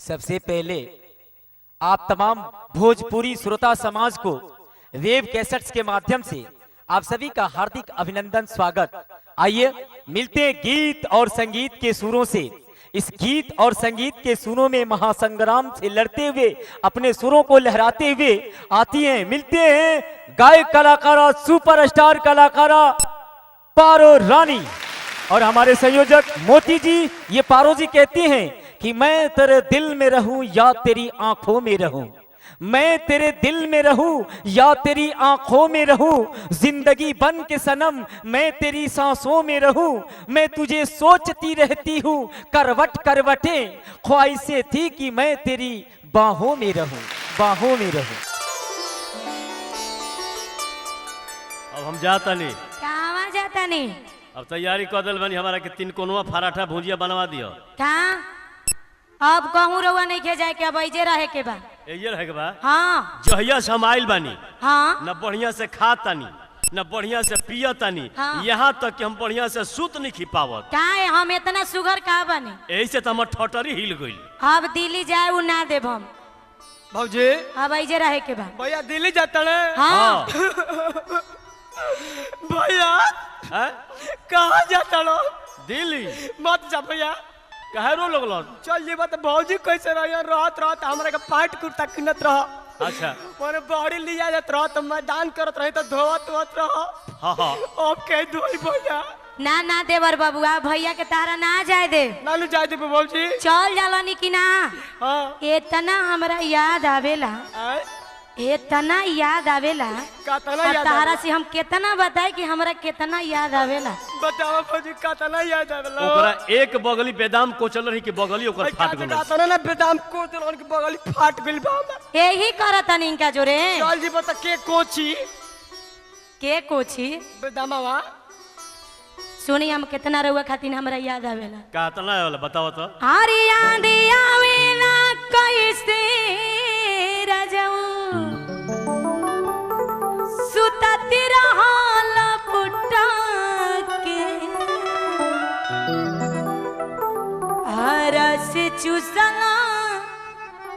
सबसे पहले आप तमाम भोजपुरी श्रोता समाज को वेब कैसेट्स के माध्यम से आप सभी का हार्दिक अभिनंदन स्वागत। आइए मिलते हैं गीत और संगीत के सुरों से। इस गीत और संगीत के सुरों में महासंग्राम से लड़ते हुए अपने सुरों को लहराते हुए आती हैं, मिलते हैं गायक कलाकारा सुपरस्टार कलाकारा पारो रानी और हमारे संयोजक मोती जी। ये पारो जी कहती हैं कि मैं तेरे दिल में रहूं या तेरी आंखों में रहूं, मैं तेरे दिल में रहूं या तेरी आंखों में रहूं, जिंदगी बन के सनम मैं तेरी सांसों में रहूं, मैं तुझे सोचती रहती हूं करवट करवटे, ख्वाहिशें थी कि मैं तेरी बाहों में रहूं, बाहों में रहूं। अब हम जाता नहीं, कहाँ जाता नहीं? अब तैयारी कर दिल बनी हमारा के 3 कोनवा पराठा भुजिया बनवा दियो। कहाँ अब कहूँ रहुआ नहीं खे जाए के, अब ऐजे रहे के बा। ये रहे के बा। हाँ जहिया से हम आइल बानी हाँ न बढ़िया से खातानी न बढ़िया से पियतानी, हाँ। यहाँ तक कि हम बढ़िया से सूत नहीं खिपावत। कहाँ है हम इतना सुगर कहाँ बने? यही से तो हमार ठोटरी हिल गई। अब दिल्ली जाए वो ना देव हम। भौजी अब ऐजे रहे के बा। भैया दिल्ली जाता है। हाँ भैया हैं? कहाँ जाता लो? दिल्ली मत जा भैया, कहे रो लगल। चल जी बात भौजी कैसे रहिए रात रात हमरा के पाट कुर्ता किनत रह। अच्छा पर बॉडी लिया जात रह तो मैदान करत रही तो धोवत धोवत रह। हाँ हाँ अब के धोई भैया? ना ना देवर बबुआ, भैया के तारा ना जाए दे। नानू जाए दे भौजी। चल जालनी कि ना? हाँ इतना हमरा याद आवेला, आय इतना याद आवेला। कातना अब याद तारा आवेला? से हम कितना बताए कि हमरा कितना याद आवेला। बताओ भौजी कातना याद आवेला? ओकरा एक बगली बेदाम कोचल रही कि बगली ओकर फाट गल। कातना ना बेदाम को दिलन के बगली फाट गइल बा। यही करता नहीं इनका जोरे। चल जी बता के कोची के कोची बेदामावा सुनी हम कितना रहुआ खातिर हमरा याद आवेला। कातना वाला बताओ तो। हरी याद आवेला कैसे राजाऊ सुतती रहल पुट्टा के, हरस चूसला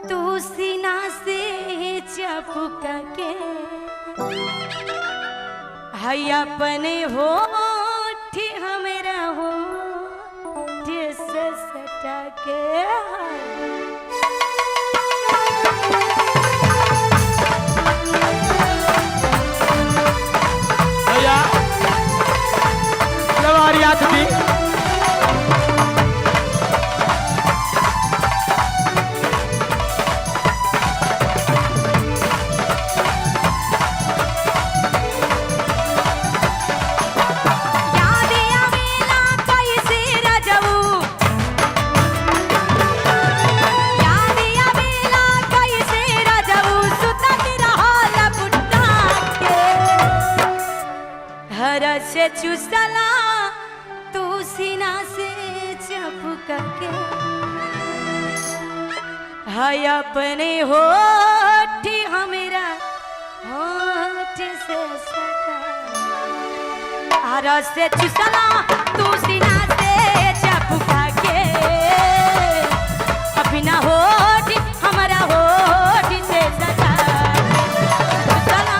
तू सीना से चपका के, है अपने होठ हमरा होठ से सटा के। भैया सवार याद थी। याद आवेला कैसे राजाऊ, याद आवेला कैसे राजाऊ सुतती रहल पुट्टा के, हरस चूसला तू सीना से चपका के, है अपने होठ हमरा होठ से सटा, हरस चूसला तू सीना से चपका के, अपना होठ हमरा होठ से सटा चूसला।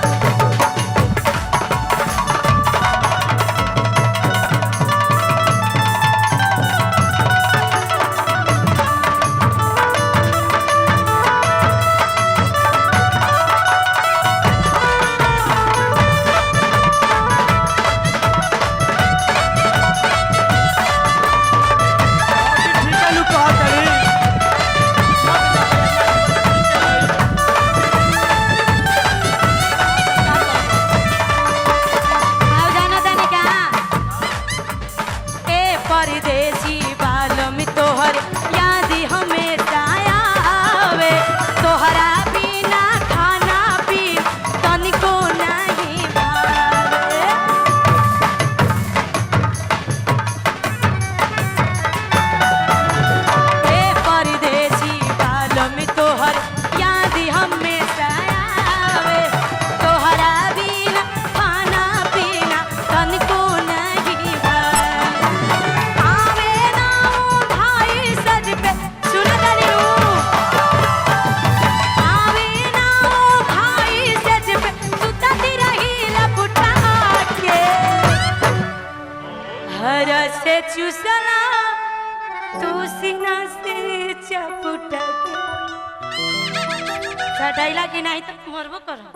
छटैला की नहीं तो मरबो करो।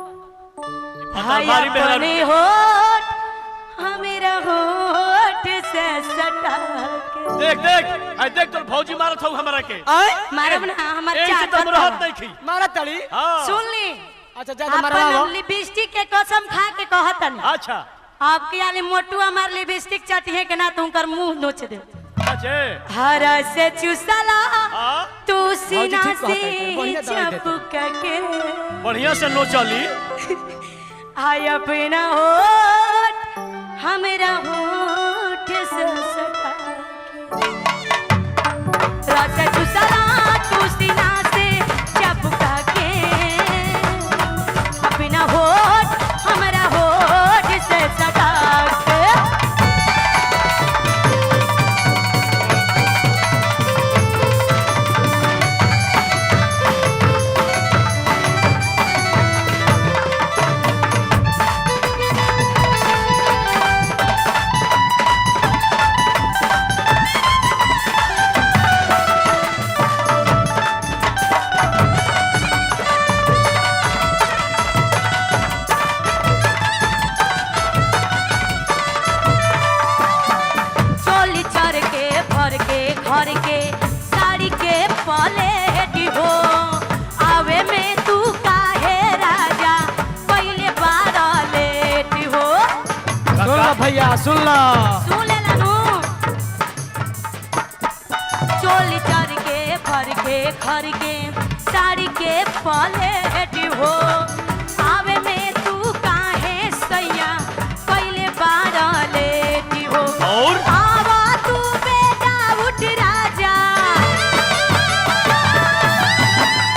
फतलबारी में अपने होठ हमेरा होठ से सटा के देख देख आई देख तो भौजी मारत हो हमरा के आय मारब ना हमर ए से तो चाचा रहत नहीं खी मारा तड़ी। हां सुन ली अच्छा जा मारवा अपन लिपस्टिक के कसम खा के कहतन अच्छा आपके आले मोटू हमार लिपस्टिक चटिए के ना तुमकर मुंह नोच दे। अच्छा हरा से चुसला हां तू सीना ठीक से कहता है, बढ़िया दवाई देता है। चपक के बढ़िया से नो चली हाय अपना होठ हमेरा होठ से सटा के रस चुसला तू सीना से चपक के अपना होठ हमेरा होठ से सटा के चोली चर के भर के घर के साड़ी के पलेट हो आवे में तू काहे राजा पहले बार लेट हो। सुन ला भैया सुन ला। सुन ले लानू चोली चर के भर के घर के साड़ी के पलेट हो आवे में तू काहे सैया पहले बार लेट हो। और आवा तू बेटा उठ राजा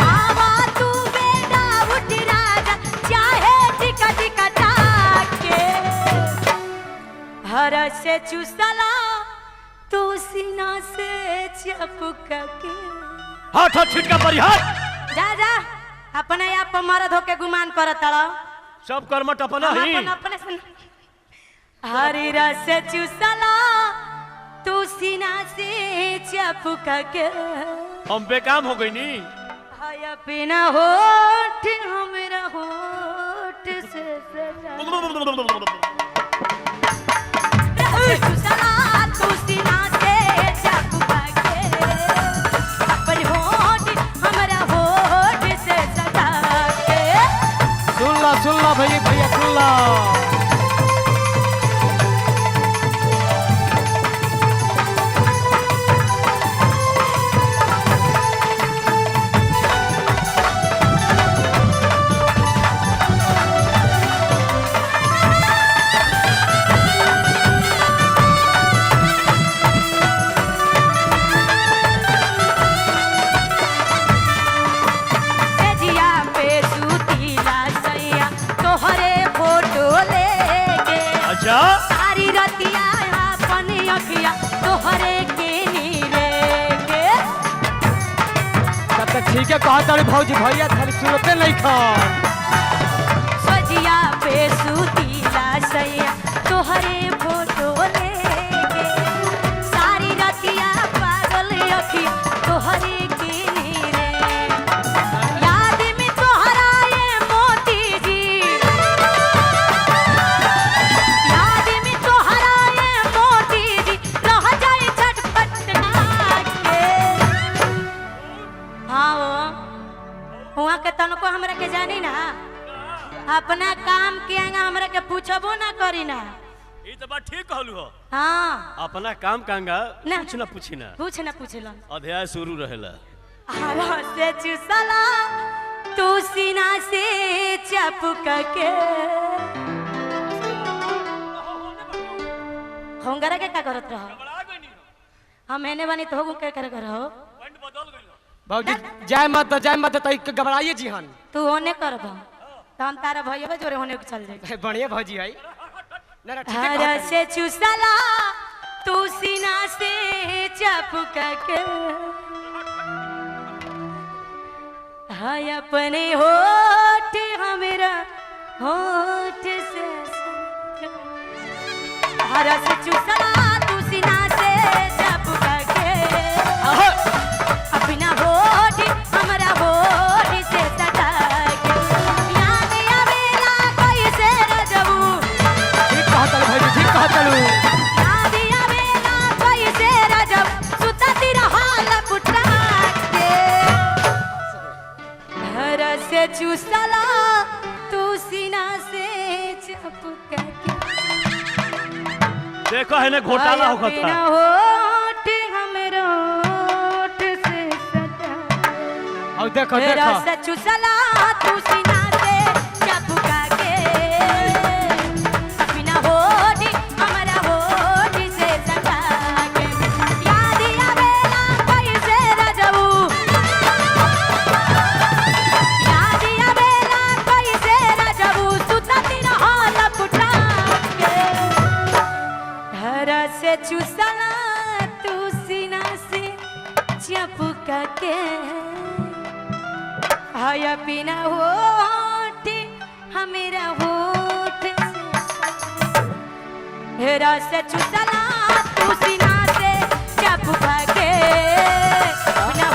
आवा तू बेटा उठ राजा चाहे टिका टिका टाके हरा से चुसला तू सीना से चपक के हाथ हाथ छिटका परी हाथ जा जा अपने आप पर मरद होके गुमान करत तड़ा सब कर्मठ अपना ही अपन अपने से हरी रस चुसला तू सीना से चपक के हम बेकाम हो गई नी हाय अपना होठ हमरा होठ से सजा रस चुसला तू सीना से चपक के अपन होठ हमरा होठ से सजा के सुन ला भैया भैया सुन ला। सेजिया पे सूतीला सैया तोहरे फोटो लेके अच्छा सारी रतिया अपन अखिया तोहरे के नीले के तब तक ठीक है कहा तड़ी भौजी भैया थाली सुनते नहीं खान। सजिया पे सूतीला सैया तोहरे फोटो लेके सारी रतिया पागल अखिया तोहरे के नीले याद में तोहरा ये मोती जी याद में तोहरा ये मोती जी रह जाए झटपट के हाँ हुआ के तनको हमरा के जानी ना अपना काम किएगा हमरा के पूछबो ना करी ना ये तो बात ठीक कहलू हो हाँ अपना काम कांगा ना। कुछ ना पूछी ना पूछलन अध्याय शुरू रहेला हवा से चुसला तू सीना से चपक के होंगरा के का करत रहो हम एने बानी तो होगु के करे रहो भौजी जाय मत तो घबराइए जी हन। तू होने करब तो हम तारा भैया जोरे होने के चल जाए बढ़िया भौजी है ना ना ठीक है हरा से चुसला तू सीना से चपक के हाय अपने होठ हमरा होठ से हरा से चुसला तू सीना से चपक के अपना होठ हमरा होठ से सटा से चूसला तू सीना से चपका के देखो है ना घोटाला आया होता बिना होठ हमरो होठ से सटा और देखो मेरा देखो से चूसला तू सीना से चपका के बिना होठ हमरा होठ से सटा के याद आवेला कैसे रजऊ याद आवेला कैसे रजऊ सुतती रहल पुटा के धरा से चूसला तू सीना से चपका के आया बिना होठ हमेरा होठ हेरा से चूसला तू सीना से चपका के बिना